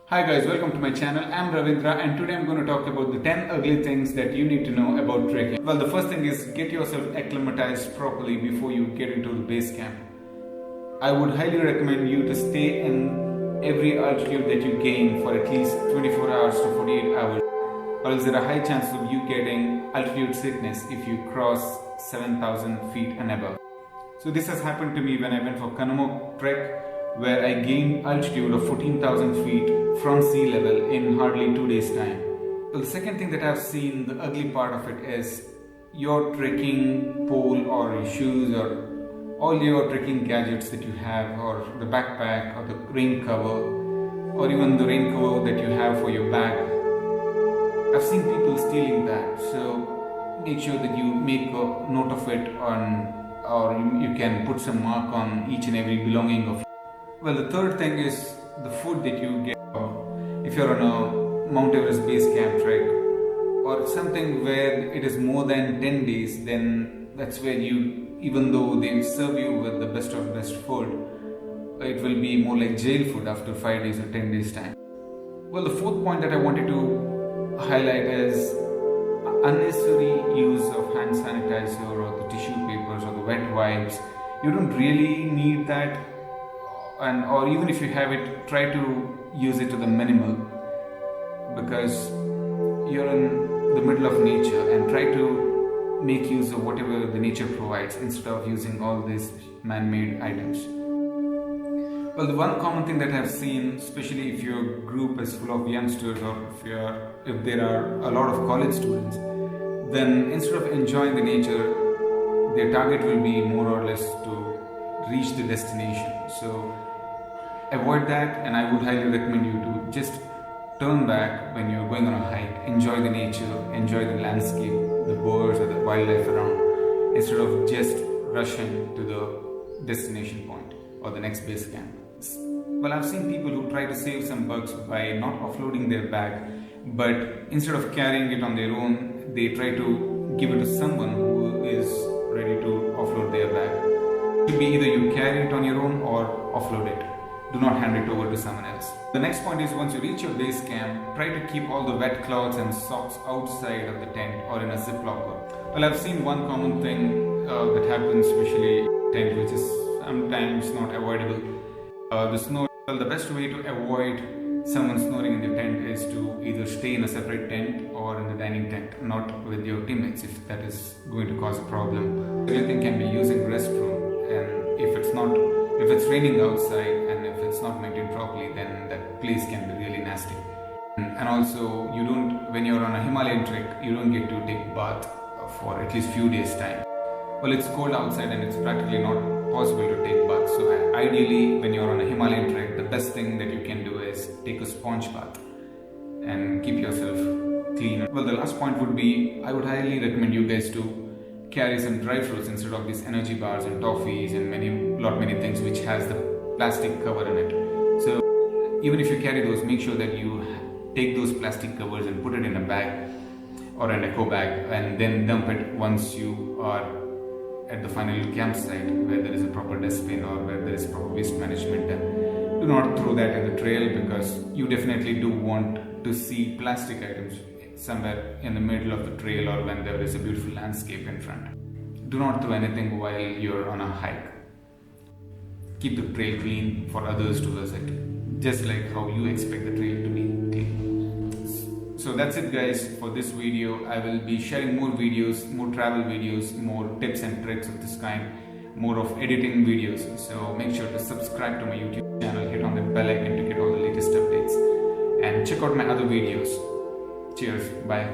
Hi guys, welcome to my channel. I'm Ravindra and today I'm going to talk about the 10 ugly things that you need to know about trekking. Well, the first thing is get yourself acclimatized properly before you get into the base camp. I would highly recommend you to stay in every altitude that you gain for at least 24 hours to 48 hours, or else there are high chances of you getting altitude sickness if you cross 7,000 feet and above. So this has happened to me when I went for Kanamok trek, where I gained altitude of 14,000 feet from sea level in hardly 2 days time. Well, the second thing that I've seen, the ugly part of it, is your trekking pole or your shoes or all your trekking gadgets that you have, or the backpack or the rain cover or even the rain cover that you have for your bag. I've seen people stealing that, so make sure that you make a note of it or you can put some mark on each and every belonging of. Well, the third thing is the food that you get. If you're on a Mount Everest base camp trek or something where it is more than 10 days, then that's where you, even though they serve you with the best of best food, it will be more like jail food after 5 days or 10 days time. Well, the fourth point that I wanted to highlight is unnecessary use of hand sanitizer or the tissue papers or the wet wipes. You don't really need that. Or even if you have it, try to use it to the minimal, because you're in the middle of nature, and try to make use of whatever the nature provides instead of using all these man-made items. Well, the one common thing that I've seen, especially if your group is full of youngsters or if there are a lot of college students, then instead of enjoying the nature, their target will be more or less to reach the destination. So avoid that, and I would highly recommend you to just turn back when you're going on a hike. Enjoy the nature, enjoy the landscape, the birds or the wildlife around, instead of just rushing to the destination point or the next base camp. Well, I've seen people who try to save some bucks by not offloading their bag, but instead of carrying it on their own, they try to give it to someone who is ready to offload their bag. It should be either you carry it on your own or offload it. Do not hand it over to someone else. The next point is, once you reach your base camp, try to keep all the wet clothes and socks outside of the tent or in a zip locker. Well, I've seen one common thing that happens, especially in tent, which is sometimes not avoidable. The snore. Well, the best way to avoid someone snoring in the tent is to either stay in a separate tent or in the dining tent, not with your teammates, if that is going to cause a problem. Everything can be using restroom, and if it's raining outside and if it's not maintained properly, then that place can be really nasty. And also, when you're on a Himalayan trek, you don't get to take bath for at least few days time. Well, it's cold outside and it's practically not possible to take bath. So ideally, when you're on a Himalayan trek, the best thing that you can do is take a sponge bath and keep yourself clean. Well, the last point would be, I would highly recommend you guys to carry some dry fruits instead of these energy bars and toffees and many things which has the plastic cover in it. So even if you carry those, make sure that you take those plastic covers and put it in a bag or an eco bag, and then dump it once you are at the final campsite where there is a proper dustbin or where there is proper waste management. And do not throw that in the trail, because you definitely do want to see plastic items somewhere in the middle of the trail or when there is a beautiful landscape in front. Do not throw anything while you're on a hike. Keep the trail clean for others to visit, just like how you expect the trail to be clean. So that's it guys for this video. I will be sharing more videos, more travel videos, more tips and tricks of this kind, more of editing videos. So make sure to subscribe to my YouTube channel, hit on the bell icon to get all the latest updates, and check out my other videos. Cheers, bye.